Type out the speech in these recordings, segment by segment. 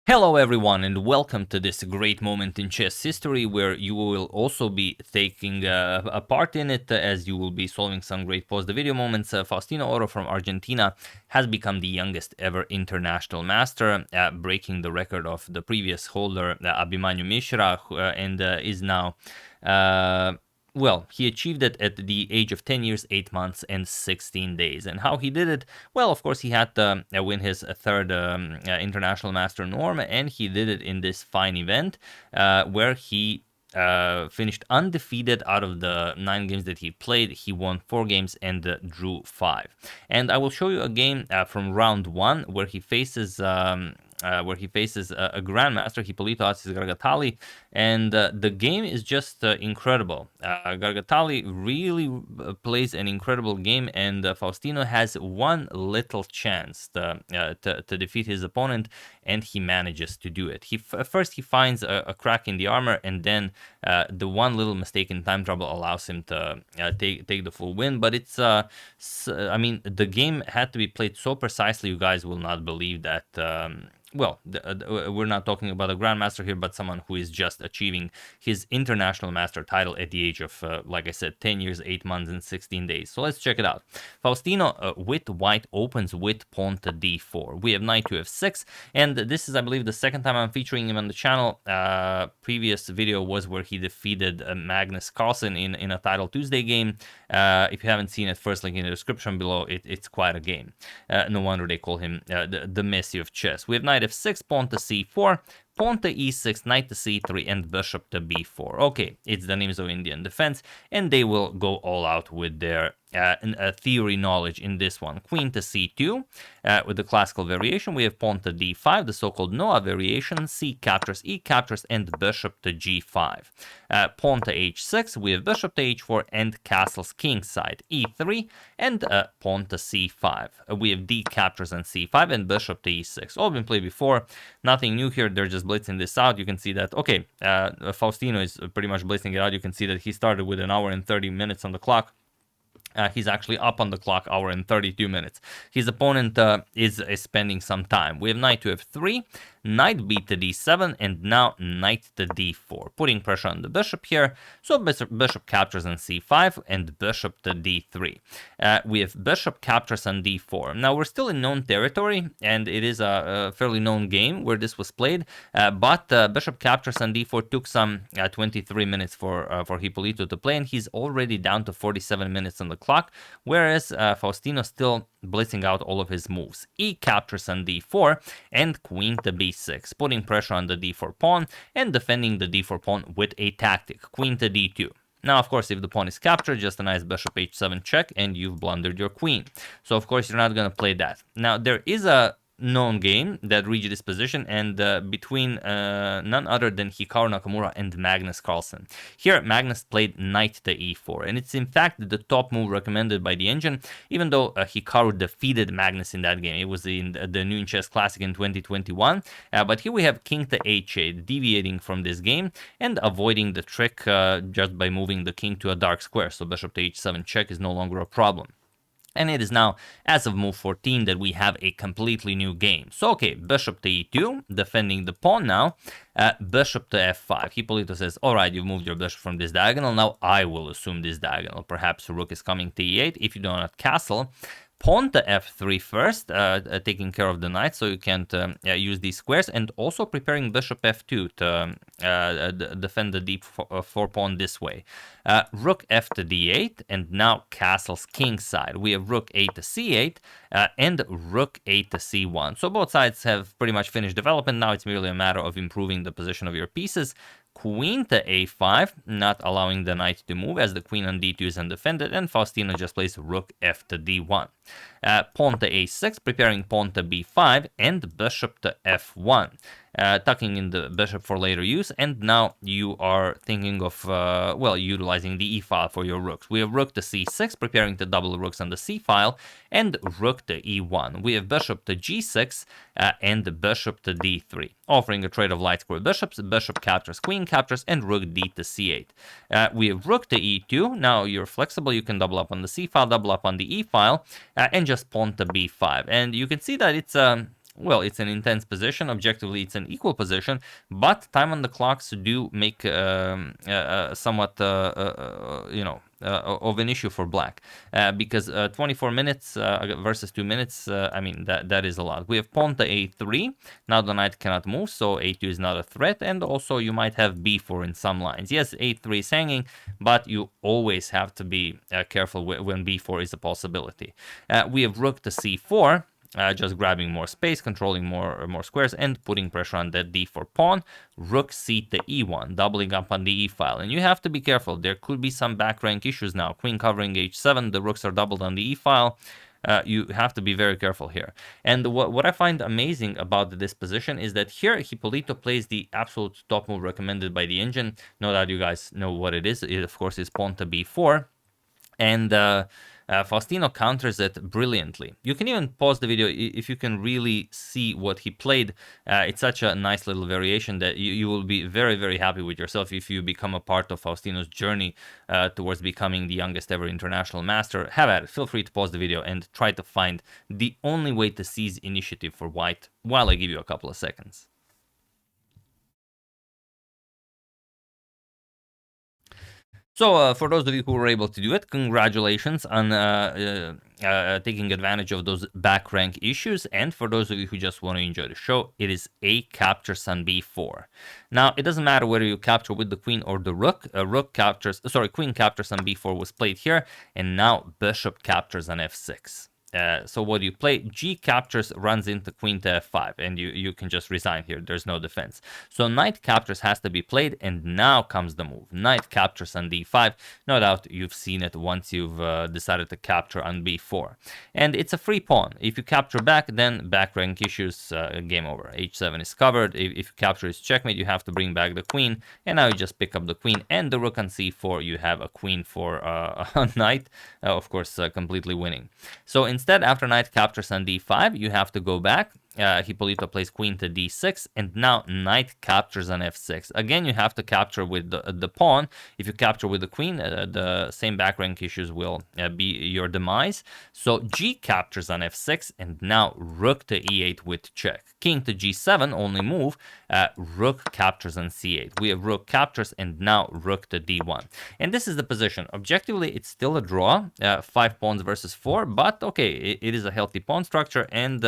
Hello everyone and welcome to this great moment in chess history where you will also be taking a part in it as you will be solving some great pause the video moments. Faustino Oro from Argentina has become the youngest ever international master, breaking the record of the previous holder Abhimanyu Mishra, and is now well, he achieved it at the age of 10 years, 8 months, and 16 days. And how he did it? Well, of course, he had to win his third international master norm, and he did it in this fine event where he finished undefeated out of the 9 games that he played. He won 4 games and drew 5. And I will show you a game from round 1 where he faces a grandmaster, Hipolito Asis Gargatagli, and the game is just incredible. Gargatagli really plays an incredible game, and Faustino has one little chance to defeat his opponent, and he manages to do it. First he finds a crack in the armor, and then the one little mistake in time trouble allows him to take the full win. But it's I mean, the game had to be played so precisely, you guys will not believe that. Well, we're not talking about a grandmaster here, but someone who is just achieving his international master title at the age of, like I said, 10 years, 8 months, and 16 days. So let's check it out. Faustino with white opens with pawn to d4. We have knight to f6, and this is, I believe, the second time I'm featuring him on the channel. Previous video was where he defeated Magnus Carlsen in a Title Tuesday game. If you haven't seen it, first link in the description below. It's quite a game. No wonder they call him the Messi of chess. We have knight f6, pawn to c4, pawn to e6, knight to c3, and bishop to b4. Okay, it's the Nimzo-Indian defense, and they will go all out with their theory knowledge in this one. Queen to c2, with the classical variation. We have pawn to d5, the so-called Noah variation. C captures, e captures, and bishop to g5. Pawn to h6, we have bishop to h4, and castles kingside. e3, and pawn to c5. We have d captures and c5, and bishop to e6. All been played before. Nothing new here. They're just blitzing this out. You can see that, okay, Faustino is pretty much blitzing it out. You can see that he started with an hour and 30 minutes on the clock. He's actually up on the clock, hour and 32 minutes. His opponent is spending some time. We have knight to f3, knight b to d7, and now knight to d4, putting pressure on the bishop here. So bishop captures on c5 and bishop to d3. We have bishop captures on d4. Now we're still in known territory, and it is a fairly known game where this was played. But bishop captures on d4 took some 23 minutes for Hipolito to play, and he's already down to 47 minutes on the clock, whereas Faustino still blitzing out all of his moves. E captures on d4 and queen to b6, putting pressure on the d4 pawn and defending the d4 pawn with a tactic, queen to d2. Now, of course, if the pawn is captured, just a nice bishop h7 check, and you've blundered your queen. So, of course, you're not going to play that. Now, there is a known game that reached this position, and between none other than Hikaru Nakamura and Magnus Carlsen. Here Magnus played knight to e4, and it's in fact the top move recommended by the engine, even though Hikaru defeated Magnus in that game. It was in the New Chess Classic in 2021, but here we have king to h8, deviating from this game and avoiding the trick just by moving the king to a dark square, so bishop to h7 check is no longer a problem. And it is now, as of move 14, that we have a completely new game. So, okay, bishop to e2, defending the pawn now. Bishop to f5. Hipolito says, all right, you've moved your bishop from this diagonal. Now I will assume this diagonal. Perhaps rook is coming to e8 if you do not castle. Pawn to f3 first, taking care of the knight, so you can't use these squares, and also preparing bishop f2 to defend the d4 pawn this way. Rook f to d8, and now castles kingside. We have rook a to c8 and rook a to c1. So both sides have pretty much finished development. Now it's merely a matter of improving the position of your pieces. Queen to a5, not allowing the knight to move as the queen on d2 is undefended, and Faustino just plays rook f to d1. Pawn to a6, preparing pawn to b5, and bishop to f1. Tucking in the bishop for later use, and now you are thinking of, well, utilizing the e-file for your rooks. We have rook to c6, preparing to double rooks on the c-file, and rook to e1. We have bishop to g6, and bishop to d3, offering a trade of light square bishops. Bishop captures, queen captures, and rook d to c8. We have rook to e2. Now you're flexible, you can double up on the c-file, double up on the e-file, and just pawn to b5. And you can see that it's well, it's an intense position. Objectively, it's an equal position, but time on the clocks do make somewhat, of an issue for black, because 24 minutes versus 2 minutes, I mean, that is a lot. We have pawn to a3. Now the knight cannot move, so a2 is not a threat, and also you might have b4 in some lines. Yes, a3 is hanging, but you always have to be careful when b4 is a possibility. We have rook to c4. Just grabbing more space, controlling more squares, and putting pressure on that d4 pawn. Rook c to e1, doubling up on the e file. And you have to be careful. There could be some back rank issues now. Queen covering h7, the rooks are doubled on the e file. You have to be very careful here. And what I find amazing about this position is that here Hipolito plays the absolute top move recommended by the engine. No doubt you guys know what it is. It, of course, is pawn to b4. And Faustino counters it brilliantly. You can even pause the video if you can really see what he played. It's such a nice little variation that you will be very, very happy with yourself if you become a part of Faustino's journey towards becoming the youngest ever international master. Have at it. Feel free to pause the video and try to find the only way to seize initiative for white while I give you a couple of seconds. So for those of you who were able to do it, congratulations on taking advantage of those back rank issues. And for those of you who just want to enjoy the show, it is a captures on b4. Now, it doesn't matter whether you capture with the queen or the rook. Queen captures on b4 was played here, and now bishop captures on f6. So what do you play? G captures runs into queen to f5, and you can just resign here. There's no defense. So knight captures has to be played, and now comes the move. Knight captures on d5. No doubt you've seen it once you've decided to capture on b4. And it's a free pawn. If you capture back, then back rank issues, game over. h7 is covered. If you capture is checkmate, you have to bring back the queen, and now you just pick up the queen and the rook on c4. You have a queen for a knight, of course, completely winning. So instead, after knight captures on d5, you have to go back. Hipolito plays queen to d6, and now knight captures on f6. Again, you have to capture with the pawn. If you capture with the queen, the same back rank issues will be your demise. So g captures on f6, and now rook to e8 with check. King to g7, only move. Rook captures on c8. We have rook captures, and now rook to d1. And this is the position. Objectively, it's still a draw, 5 pawns versus 4, but okay, it is a healthy pawn structure, and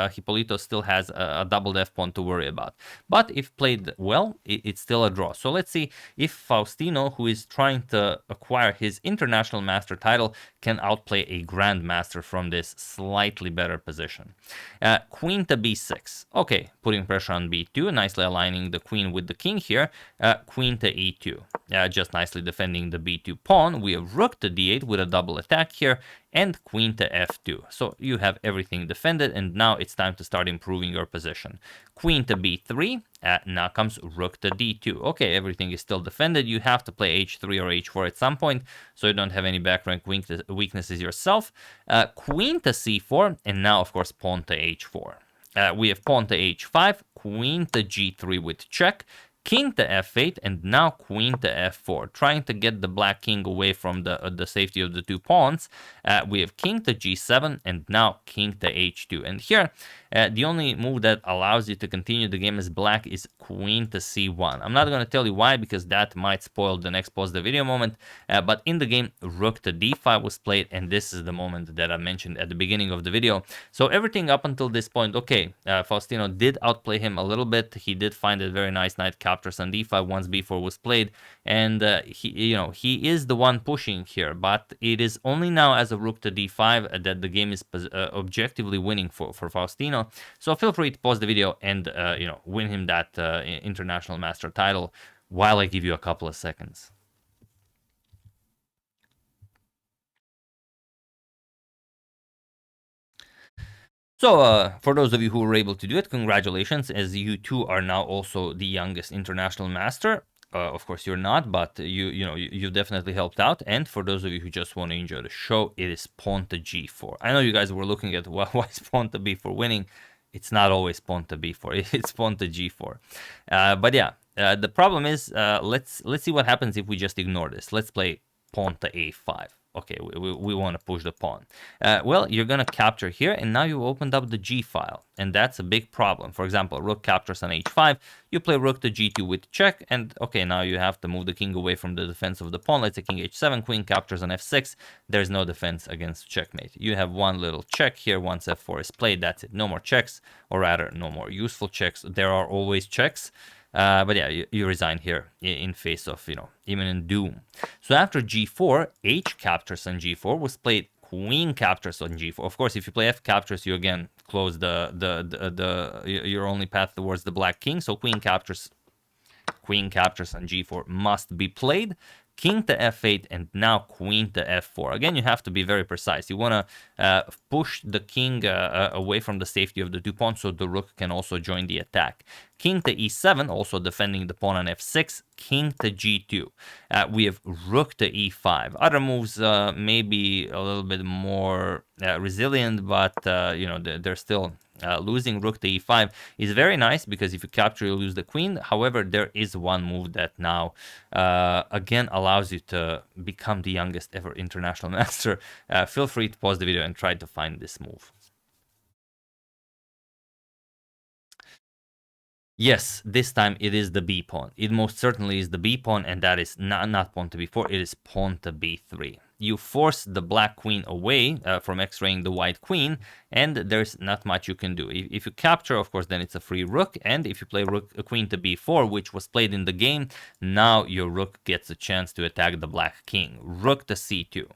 Hipolito still has a doubled f pawn to worry about. But if played well, it's still a draw. So let's see if Faustino, who is trying to acquire his international master title, can outplay a grandmaster from this slightly better position. Queen to b6. Okay, putting pressure on b2, nicely aligning the queen with the king here. Queen to e2, just nicely defending the b2 pawn. We have rook to d8 with a double attack here, and queen to f2. So you have everything defended, and now it's time to start improving your position. Queen to b3, now comes rook to d2. Okay, everything is still defended. You have to play h3 or h4 at some point, so you don't have any back rank weaknesses yourself. Queen to c4, and now, of course, pawn to h4. We have pawn to h5, queen to g3 with check, king to f8, and now queen to f4, trying to get the black king away from the safety of the two pawns. We have king to g7, and now king to h2. And here, the only move that allows you to continue the game as black is queen to c1. I'm not going to tell you why, because that might spoil the next pause the video moment, but in the game, rook to d5 was played, and this is the moment that I mentioned at the beginning of the video. So everything up until this point, okay, Faustino did outplay him a little bit. He did find a very nice knight captures on d5 once b4 was played, and he is the one pushing here, but it is only now as a rook to d5 that the game is objectively winning for Faustino. So feel free to pause the video and win him that international master title while I give you a couple of seconds. So for those of you who were able to do it, congratulations, as you too are now also the youngest international master. Of course you're not, but you definitely helped out. And for those of you who just want to enjoy the show, it is pawn to g4. I know you guys were looking at why is pawn to b4 winning. It's not always pawn to b4. It's pawn to g4. But yeah, the problem is let's see what happens if we just ignore this. Let's play pawn to a5. okay, we want to push the pawn. Well, you're going to capture here, and now you opened up the g file, and that's a big problem. For example, rook captures on h5, you play rook to g2 with check, and okay, now you have to move the king away from the defense of the pawn. Let's say king h7, queen captures on f6, there's no defense against checkmate. You have one little check here. Once f4 is played, that's it. No more checks, or rather, no more useful checks. There are always checks. But yeah, you resign here in face of, imminent doom. So after g4, h captures on g4 was played. Queen captures on g4. Of course, if you play f captures, you again close your only path towards the black king. So queen captures on g4 must be played. King to f8, and now queen to f4. Again, you have to be very precise. You want to push the king away from the safety of the two pawns so the rook can also join the attack. King to e7, also defending the pawn on f6. King to g2. We have rook to e5. Other moves may be a little bit more resilient, but they're still losing. Rook to e5 is very nice because if you capture, you lose the queen. However, there is one move that now again allows you to become the youngest ever international master. Feel free to pause the video and try to find this move. Yes, this time it is the b pawn. It most certainly is the b pawn, and that is not pawn to b4, it is pawn to b3. You force the black queen away from x-raying the white queen, and there's not much you can do. If you capture, of course, then it's a free rook, and if you play queen to b4, which was played in the game, now your rook gets a chance to attack the black king. Rook to c2.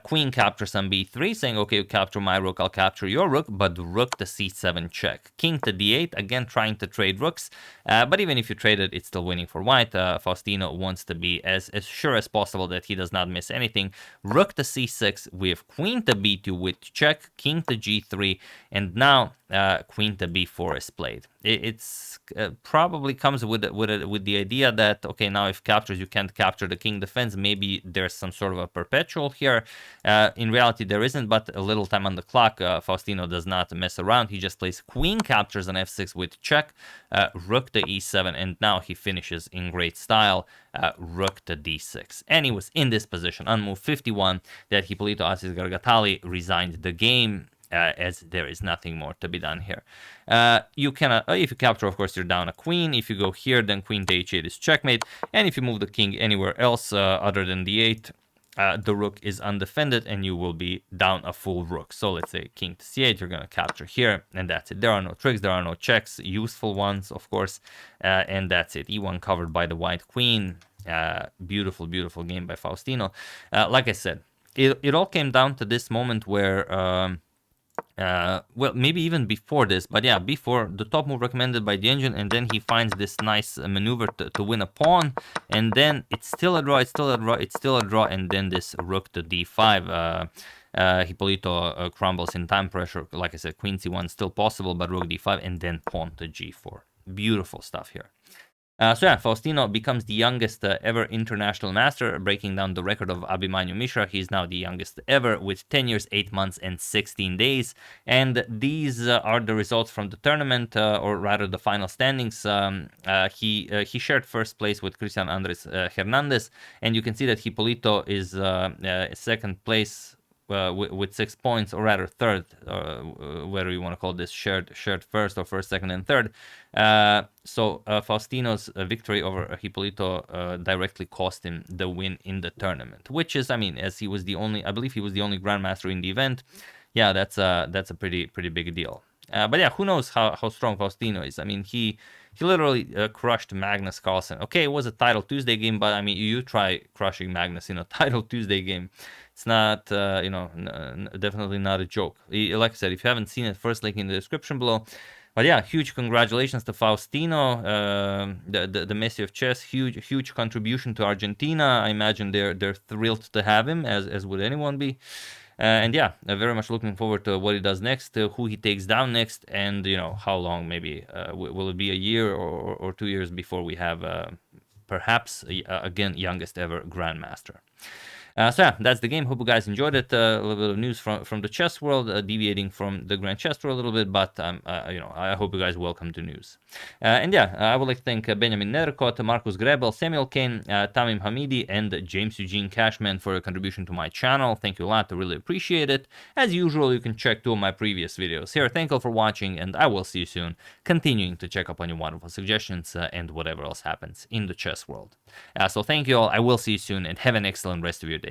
Queen captures on b3, saying, okay, you capture my rook, I'll capture your rook, but rook to c7 check. King to d8, again trying to trade rooks, but even if you trade it, it's still winning for white. Faustino wants to be as sure as possible that he does not miss anything. Rook to c6, we have queen to b2 with check, king to g3, and now queen to b4 is played. It's probably comes with the idea that, okay, now if captures, you can't capture the king defense. Maybe there's some sort of a perpetual here. In reality, there isn't, but a little time on the clock. Faustino does not mess around. He just plays queen captures on f6 with check, rook to e7, and now he finishes in great style, rook to d6. And he was in this position on move 51 that Hipolito, Asis, Gargatagli resigned the game. As there is nothing more to be done here. You cannot, if you capture, of course, you're down a queen. If you go here, then queen to h8 is checkmate. And if you move the king anywhere else other than d8, the rook is undefended and you will be down a full rook. So let's say king to c8, you're going to capture here, and that's it. There are no tricks, there are no checks, useful ones, of course, and that's it. e1 covered by the white queen. Beautiful, beautiful game by Faustino. Like I said, it all came down to this moment where... well, maybe even before this, but yeah, before the top move recommended by the engine, and then he finds this nice maneuver to win a pawn, and then it's still a draw, it's still a draw, it's still a draw, and then this rook to d5. Hipolito crumbles in time pressure. Like I said, queen c1 still possible, but rook d5, and then pawn to g4. Beautiful stuff here. So yeah, Faustino becomes the youngest ever international master, breaking down the record of Abhimanyu Mishra. He's now the youngest ever with 10 years, 8 months, and 16 days. And these are the results from the tournament, or rather the final standings. He shared first place with Christian Andres Hernandez, and you can see that Hipolito is second place with 6 points, or rather third, whether you want to call this shared first or first, second, and third. So Faustino's victory over Hipolito directly cost him the win in the tournament, which is, I mean, as he was the only, I believe he was the only grandmaster in the event. Yeah, that's a pretty big deal. But yeah, who knows how strong Faustino is? I mean, he literally crushed Magnus Carlsen. Okay, it was a Title Tuesday game, but I mean, you try crushing Magnus in a Title Tuesday game. It's not, definitely not a joke. Like I said, if you haven't seen it, first link in the description below. But yeah, huge congratulations to Faustino, the Messi of chess. Huge contribution to Argentina. I imagine they're thrilled to have him, as would anyone be. And yeah, very much looking forward to what he does next, who he takes down next, and how long, maybe will it be a year or 2 years before we have perhaps again youngest ever grandmaster. So yeah, that's the game. Hope you guys enjoyed it. A little bit of news from the chess world, deviating from the Grand Chess Tour a little bit, but I hope you guys welcome the news. And yeah, I would like to thank Benjamin Nerkot, Marcus Grebel, Samuel Kane, Tamim Hamidi, and James Eugene Cashman for your contribution to my channel. Thank you a lot. I really appreciate it. As usual, you can check two of my previous videos here. Thank you all for watching, and I will see you soon, continuing to check up on your wonderful suggestions and whatever else happens in the chess world. So thank you all. I will see you soon, and have an excellent rest of your day.